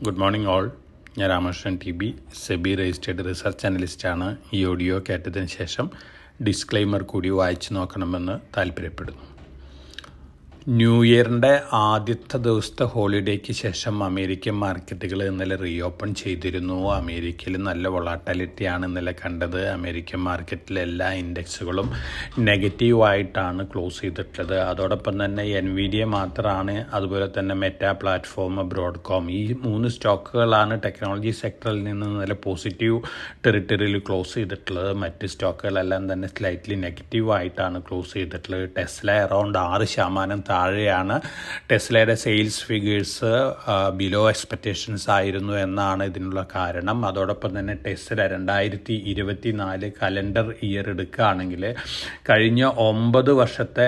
Good morning all. ഞാൻ Ramakrishnan TB, SEBI registered research അനലിസ്റ്റാണ്. ഈ ഓഡിയോ കേട്ടതിന് ശേഷം ഡിസ്ക്ലെയിമർ കൂടി വായിച്ചു നോക്കണമെന്ന് താല്പര്യപ്പെടുന്നു. ന്യൂ ഇയറിൻ്റെ ആദ്യത്തെ ദിവസത്തെ ഹോളിഡേക്ക് ശേഷം അമേരിക്കൻ മാർക്കറ്റുകൾ ഇന്നലെ റീഓപ്പൺ ചെയ്തിരുന്നു. അമേരിക്കയിൽ നല്ല വൊളാറ്റിലിറ്റിയാണ് ഇന്നലെ കണ്ടത്. അമേരിക്കൻ മാർക്കറ്റിലെ എല്ലാ ഇൻഡെക്സുകളും നെഗറ്റീവായിട്ടാണ് ക്ലോസ് ചെയ്തിട്ടുള്ളത്. അതോടൊപ്പം തന്നെ NVIDIA മാത്രമാണ്, അതുപോലെ തന്നെ മെറ്റാ പ്ലാറ്റ്ഫോം, ബ്രോഡ്കോം, ഈ 3 സ്റ്റോക്കുകളാണ് ടെക്നോളജി സെക്ടറിൽ നിന്ന് ഇന്നലെ പോസിറ്റീവ് ടെറിട്ടറിയിൽ ക്ലോസ് ചെയ്തിട്ടുള്ളത്. മറ്റ് സ്റ്റോക്കുകളെല്ലാം തന്നെ സ്ലൈറ്റ്ലി നെഗറ്റീവായിട്ടാണ് ക്ലോസ് ചെയ്തിട്ടുള്ളത്. ടെസ്ല അറൗണ്ട് 6% താഴെയാണ്. ടെസ്ലയുടെ സെയിൽസ് ഫിഗേഴ്സ് ബിലോ എക്സ്പെക്റ്റേഷൻസ് ആയിരുന്നു എന്നാണ് ഇതിനുള്ള കാരണം. അതോടൊപ്പം തന്നെ ടെസ്ല 2024 കലണ്ടർ ഇയർ എടുക്കുകയാണെങ്കിൽ കഴിഞ്ഞ 9 വർഷത്തെ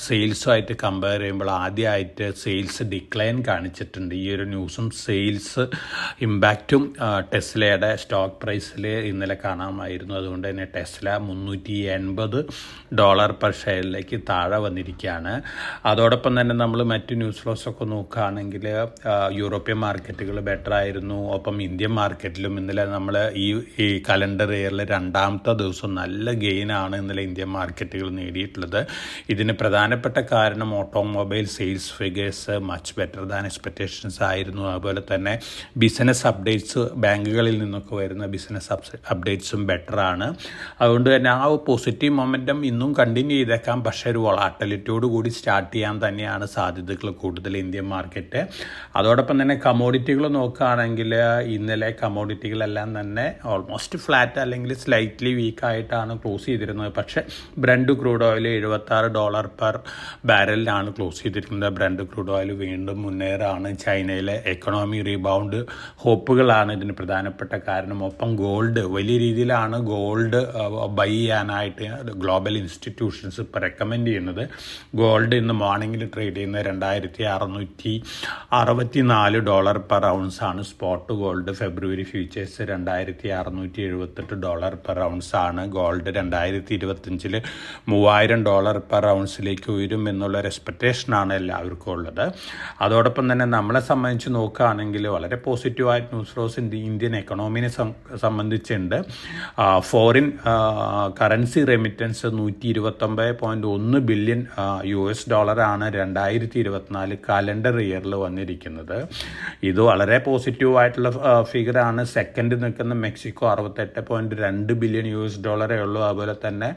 സെയിൽസുമായിട്ട് കമ്പയർ ചെയ്യുമ്പോൾ ആദ്യമായിട്ട് സെയിൽസ് ഡിക്ലൈൻ കാണിച്ചിട്ടുണ്ട്. ഈ ഒരു ന്യൂസും സെയിൽസ് ഇമ്പാക്റ്റും ടെസ്ലയുടെ സ്റ്റോക്ക് പ്രൈസിൽ ഇന്നലെ കാണാമായിരുന്നു. അതുകൊണ്ട് തന്നെ ടെസ്ല $380 പെർ ഷെയറിലേക്ക് താഴെ വന്നിരിക്കുകയാണ്. അതോടൊപ്പം തന്നെ നമ്മൾ മറ്റ് ന്യൂസ് ഫ്ലോസൊക്കെ നോക്കുകയാണെങ്കിൽ യൂറോപ്യൻ മാർക്കറ്റുകൾ ബെറ്റർ ആയിരുന്നു. ഒപ്പം ഇന്ത്യൻ മാർക്കറ്റിലും ഇന്നലെ നമ്മൾ ഈ കലണ്ടർ ഇയറിൽ 2ാമത്തെ ദിവസം നല്ല ഗെയിനാണ് ഇന്നലെ ഇന്ത്യൻ മാർക്കറ്റുകൾ നേടിയിട്ടുള്ളത്. ഇതിന് പ്രധാനപ്പെട്ട കാരണം automobile sales figures much better than expectations ആയിരുന്നു. അതുപോലെ തന്നെ ബിസിനസ് അപ്ഡേറ്റ്സ്, ബാങ്കുകളിൽ നിന്നൊക്കെ വരുന്ന ബിസിനസ് അപ്ഡേറ്റ്സും ബെറ്ററാണ്. അതുകൊണ്ട് തന്നെ ആ പോസിറ്റീവ് മൊമെൻറ്റം ഇന്നും കണ്ടിന്യൂ ചെയ്തേക്കാം. പക്ഷേ ഒരു വൊളാറ്റിലിറ്റിയോട് കൂടി സ്റ്റാർട്ട് ചെയ്യാൻ തന്നെയാണ് സാധ്യതകൾ കൂടുതൽ ഇന്ത്യൻ മാർക്കറ്റ്. അതോടൊപ്പം തന്നെ കമോഡിറ്റികൾ നോക്കുകയാണെങ്കിൽ ഇന്നലെ കമോഡിറ്റികളെല്ലാം തന്നെ ഓൾമോസ്റ്റ് ഫ്ലാറ്റ് അല്ലെങ്കിൽ സ്ലൈറ്റ്ലി വീക്കായിട്ടാണ് ക്ലോസ് ചെയ്തിരുന്നത്. പക്ഷേ ബ്രണ്ട് ക്രൂഡ് ഓയിൽ $76 പെർ ബാരലിലാണ് ക്ലോസ് ചെയ്തിരിക്കുന്നത്. ബ്രണ്ട് ക്രൂഡ് ഓയിൽ വീണ്ടും മുന്നേറാണ്. ചൈനയിലെ എക്കണോമി റീബൗണ്ട് ഹോപ്പുകളാണ് ഇതിന് പ്രധാനപ്പെട്ട കാരണം. ഒപ്പം ഗോൾഡ് വലിയ രീതിയിലാണ് ഗോൾഡ് ബൈ ചെയ്യാനായിട്ട് ഗ്ലോബൽ ഇൻസ്റ്റിറ്റ്യൂഷൻസ് ഇപ്പോൾ റെക്കമെൻഡ് ചെയ്യുന്നത്. ഗോൾഡ് ഇന്ന് മോർണിംഗിൽ ട്രേഡ് ചെയ്യുന്നത് $2,664 പെർ ഔൺസ് ആണ്. സ്പോട്ട് ഗോൾഡ് ഫെബ്രുവരി ഫ്യൂച്ചേഴ്സ് $2,678 പെർ ഔൺസ് ആണ്. ഗോൾഡ് 2025 $3,000 പെർ ഔൺസിലേക്ക് ഉയരും എന്നുള്ളൊരു എക്സ്പെക്റ്റേഷനാണ് എല്ലാവർക്കും ഉള്ളത്. അതോടൊപ്പം തന്നെ നമ്മളെ സംബന്ധിച്ച് നോക്കുകയാണെങ്കിൽ വളരെ പോസിറ്റീവായിട്ട് ന്യൂസ് ഫ്ലോസ് ഇന്ത്യൻ എക്കണോമിനെ സംബന്ധിച്ചുണ്ട്. ഫോറിൻ കറൻസി റെമിറ്റൻസ് $129.1 ബില്യൺ ആണ് 2024 കലണ്ടർ ഇയറിൽ വന്നിരിക്കുന്നത്. ഇത് വളരെ പോസിറ്റീവായിട്ടുള്ള ഫിഗറാണ്. സെക്കൻഡ് നിൽക്കുന്ന മെക്സിക്കോ $68.2 ബില്യൺ ഉള്ളൂ. അതുപോലെ തന്നെ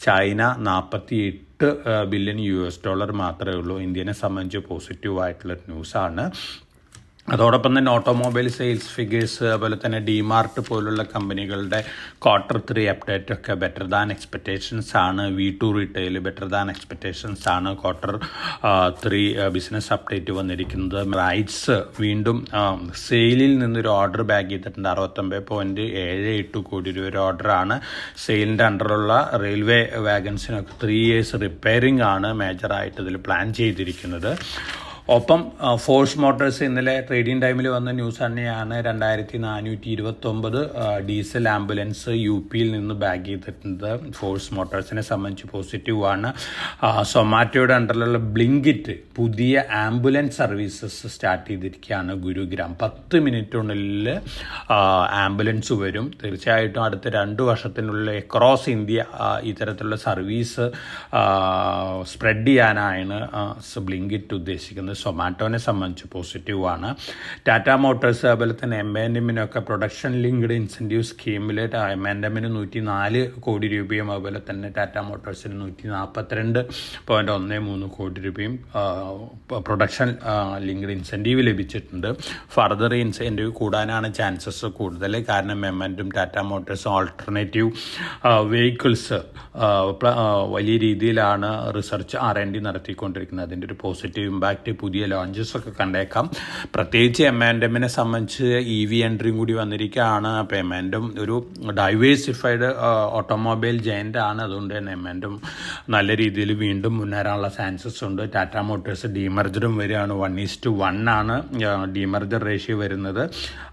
ചൈന $48 ബില്യൺ മാത്രമേ ഉള്ളൂ. ഇന്ത്യനെ സംബന്ധിച്ച് പോസിറ്റീവായിട്ടുള്ള ന്യൂസാണ്. അതോടൊപ്പം തന്നെ ഓട്ടോമൊബൈൽ സെയിൽസ് ഫിഗേഴ്സ്, അതുപോലെ തന്നെ ഡിമാർട്ട് പോലുള്ള കമ്പനികളുടെ Q3 അപ്ഡേറ്റ് ഒക്കെ ബെറ്റർ ദാൻ എക്സ്പെക്റ്റേഷൻസ് ആണ്. V2 retail better than expectations ആണ്. Q3 ബിസിനസ് അപ്ഡേറ്റ് വന്നിരിക്കുന്നത്. റൈറ്റ്സ് വീണ്ടും സെയിലിൽ നിന്നൊരു ഓർഡർ ബാഗ് ചെയ്തിട്ടുണ്ട്. $69.78 കോടി രൂപ ഒരു ഓർഡറാണ്. സെയിലിൻ്റെ അണ്ടറുള്ള റെയിൽവേ വാഗൻസിനൊക്കെ 3 ഇയേഴ്സ് റിപ്പയറിംഗ് ആണ് മേജറായിട്ട് ഇതിൽ പ്ലാൻ ചെയ്തിരിക്കുന്നത്. ഒപ്പം ഫോഴ്സ് മോട്ടോഴ്സ് ഇന്നലെ ട്രേഡിംഗ് ടൈമിൽ വന്ന ന്യൂസ് തന്നെയാണ്. 2429 ഡീസൽ ആംബുലൻസ് UP നിന്ന് ബാഗ് ചെയ്തിട്ടുണ്ട്. ഫോഴ്സ് മോട്ടോഴ്സിനെ സംബന്ധിച്ച് പോസിറ്റീവാണ്. സൊമാറ്റോയുടെ അണ്ടറിലുള്ള ബ്ലിങ്കിറ്റ് പുതിയ ആംബുലൻസ് സർവീസസ് സ്റ്റാർട്ട് ചെയ്തിരിക്കുകയാണ്. ഗുരുഗ്രാം 10 മിനിറ്റിനുള്ളിൽ ആംബുലൻസ് വരും. തീർച്ചയായിട്ടും അടുത്ത 2 വർഷത്തിനുള്ളിൽ അക്രോസ് ഇന്ത്യ ഇത്തരത്തിലുള്ള സർവീസ് സ്പ്രെഡ് ചെയ്യാനാണ് ബ്ലിങ്കിറ്റ് ഉദ്ദേശിക്കുന്നത്. സൊമാറ്റോനെ സംബന്ധിച്ച് പോസിറ്റീവാണ്. ടാറ്റ മോട്ടോഴ്സ് അതുപോലെ തന്നെ M&Mനൊക്കെ പ്രൊഡക്ഷൻ ലിങ്ക്ഡ് ഇൻസെൻറ്റീവ് സ്കീമിൽ M&Mന് 104 കോടി രൂപയും അതുപോലെ തന്നെ ടാറ്റ മോട്ടോഴ്സിന് 142.13 കോടി രൂപയും പ്രൊഡക്ഷൻ ലിങ്ക്ഡ് ഇൻസെൻറ്റീവ് ലഭിച്ചിട്ടുണ്ട്. ഫർദർ ഇൻസെൻറ്റീവ് കൂടാനാണ് ചാൻസസ് കൂടുതൽ. കാരണം M&M Tata Motors alternative vehicles വലിയ രീതിയിലാണ് റിസർച്ച് R&D നടത്തിക്കൊണ്ടിരിക്കുന്നത്. അതിൻ്റെ ഒരു പോസിറ്റീവ് ഇമ്പാക്റ്റ് പുതിയ ലോഞ്ചസ് ഒക്കെ കണ്ടേക്കാം. പ്രത്യേകിച്ച് M&Mനെ സംബന്ധിച്ച് EV എൻട്രിയും കൂടി വന്നിരിക്കുകയാണ്. അപ്പോൾ M&M ഒരു ഡൈവേഴ്സിഫൈഡ് ഓട്ടോമൊബൈൽ ജയൻ്റ് ആണ്. അതുകൊണ്ട് തന്നെ M&M നല്ല രീതിയിൽ വീണ്ടും മുന്നേറാനുള്ള ചാൻസസ് ഉണ്ട്. ടാറ്റ മോട്ടോഴ്സ് ഡീമർജറും വരികയാണ്. 1:1 ആണ് ഡീമർജർ റേഷ്യോ വരുന്നത്.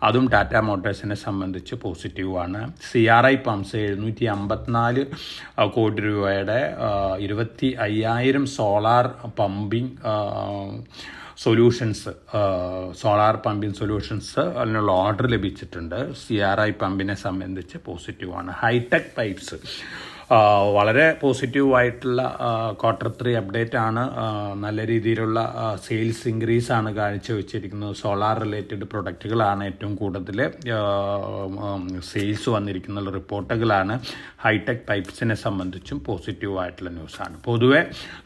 അതും ടാറ്റ മോട്ടോഴ്സിനെ സംബന്ധിച്ച് പോസിറ്റീവാണ്. CRI പമ്പ്സ് 754 കോടി രൂപയുടെ 25,000 solar pumping solutions, solar pumping solutions അതിനുള്ള ഓർഡർ ലഭിച്ചിട്ടുണ്ട്. CRI പമ്പിനെ സംബന്ധിച്ച് പോസിറ്റീവാണ്. ഹൈടെക് പൈപ്സ് വളരെ പോസിറ്റീവായിട്ടുള്ള Q3 അപ്ഡേറ്റ് ആണ്. നല്ല രീതിയിലുള്ള സെയിൽസ് ഇൻക്രീസ് ആണ് കാഴ്ചവെച്ചിരിക്കുന്നത്. സോളാർ റിലേറ്റഡ് പ്രൊഡക്റ്റുകളാണ് ഏറ്റവും കൂടുതൽ സെയിൽസ് വന്നിരിക്കുന്ന റിപ്പോർട്ടുകളാണ്. ഹൈടെക് പൈപ്സിനെ സംബന്ധിച്ചും പോസിറ്റീവായിട്ടുള്ള ന്യൂസാണ്. പൊതുവെ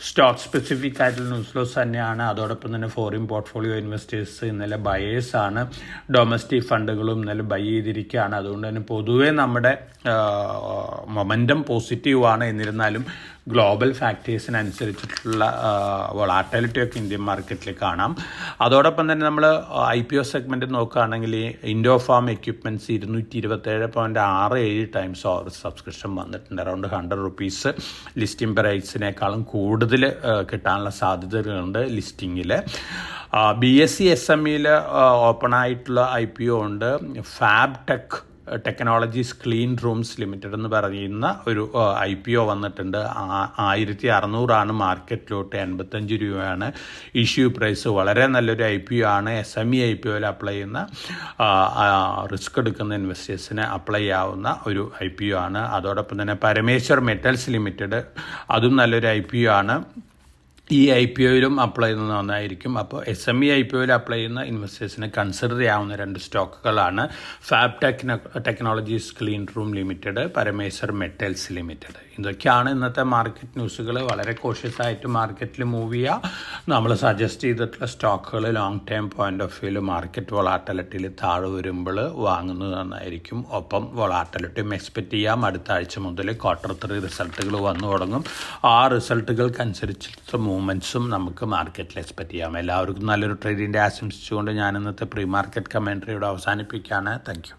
സ്റ്റോക്ക് സ്പെസിഫിക് ആയിട്ടുള്ള ന്യൂസ് ലോസ് തന്നെയാണ്. അതോടൊപ്പം തന്നെ ഫോറിൻ പോർട്ട്ഫോളിയോ ഇൻവെസ്റ്റേഴ്സ് ഇന്നലെ ബയേഴ്സാണ്. ഡൊമസ്റ്റിക് ഫണ്ടുകളും ഇന്നലെ ബൈ ചെയ്തിരിക്കുകയാണ്. അതുകൊണ്ട് തന്നെ പൊതുവെ നമ്മുടെ മൊമെൻറ്റം പോസിറ്റീവാണ്. എന്നിരുന്നാലും ഗ്ലോബൽ ഫാക്ടേഴ്സിനനുസരിച്ചിട്ടുള്ള വൊളാറ്റിലിറ്റിയൊക്കെ ഇന്ത്യൻ മാർക്കറ്റിൽ കാണാം. അതോടൊപ്പം തന്നെ നമ്മൾ IPO സെഗ്മെൻറ്റ് നോക്കുകയാണെങ്കിൽ Indo farm equipments 227.67 times over subscription വന്നിട്ടുണ്ട്. അറൗണ്ട് ₹100 ലിസ്റ്റിംഗ് പ്രൈസിനേക്കാളും കൂടുതൽ കിട്ടാനുള്ള സാധ്യതകളുണ്ട് ലിസ്റ്റിങ്ങിൽ. BSE SMEയിൽ ഓപ്പൺ ആയിട്ടുള്ള IPO ഉണ്ട്. Fab technologies clean rooms limited എന്ന് പറയുന്ന ഒരു IPO വന്നിട്ടുണ്ട്. 1600 മാർക്കറ്റിലോട്ട്, 85 രൂപയാണ് ഇഷ്യൂ പ്രൈസ്. വളരെ നല്ലൊരു IPO ആണ്. SME IPOയിൽ അപ്ലൈ ചെയ്യുന്ന റിസ്ക് എടുക്കുന്ന ഇൻവെസ്റ്റേഴ്സിന് അപ്ലൈ ചെയ്യാവുന്ന ഒരു IPO ആണ്. അതോടൊപ്പം തന്നെ പരമേശ്വർ മെറ്റൽസ് ലിമിറ്റഡ്, അതും നല്ലൊരു IPO ആണ്. ഈ IPOയിലും അപ്ലൈ ചെയ്യുന്നത് നന്നായിരിക്കും. അപ്പോൾ SME IPOയിൽ അപ്ലൈ ചെയ്യുന്ന ഇൻവെസ്റ്റേഴ്സിനെ കൺസിഡർ ചെയ്യാവുന്ന 2 സ്റ്റോക്കുകളാണ് fab technologies clean room limited, Parameshwar metals limited. ഇതൊക്കെയാണ് ഇന്നത്തെ മാർക്കറ്റ് ന്യൂസുകൾ. വളരെ കോഷ്യസ് ആയിട്ട് മാർക്കറ്റിൽ മൂവ് ചെയ്യുക. നമ്മൾ സജസ്റ്റ് ചെയ്തിട്ടുള്ള സ്റ്റോക്കുകൾ ലോങ് ടേം പോയിന്റ് ഓഫ് വ്യൂവിൽ മാർക്കറ്റ് വൊളാറ്റിലിറ്റിയിൽ താഴെ വരുമ്പോൾ വാങ്ങുന്നത് നന്നായിരിക്കും. ഒപ്പം വൊളാറ്റിലിറ്റിയും എക്സ്പെക്റ്റ് ചെയ്യാം. അടുത്ത ആഴ്ച മുതൽ Q3 റിസൾട്ടുകൾ വന്നു തുടങ്ങും. ആ റിസൾട്ടുകൾക്കനുസരിച്ചിട്ട് മൂവ്മെൻറ്റ്സും നമുക്ക് മാർക്കറ്റിൽ എക്സ്പെക്റ്റ് ചെയ്യാം. എല്ലാവർക്കും നല്ലൊരു ട്രേഡിൻ്റെ ആശംസിച്ചുകൊണ്ട് ഞാൻ ഇന്നത്തെ പ്രീ മാർക്കറ്റ് കമൻട്രിയോട് അവസാനിപ്പിക്കുകയാണ്. Thank you.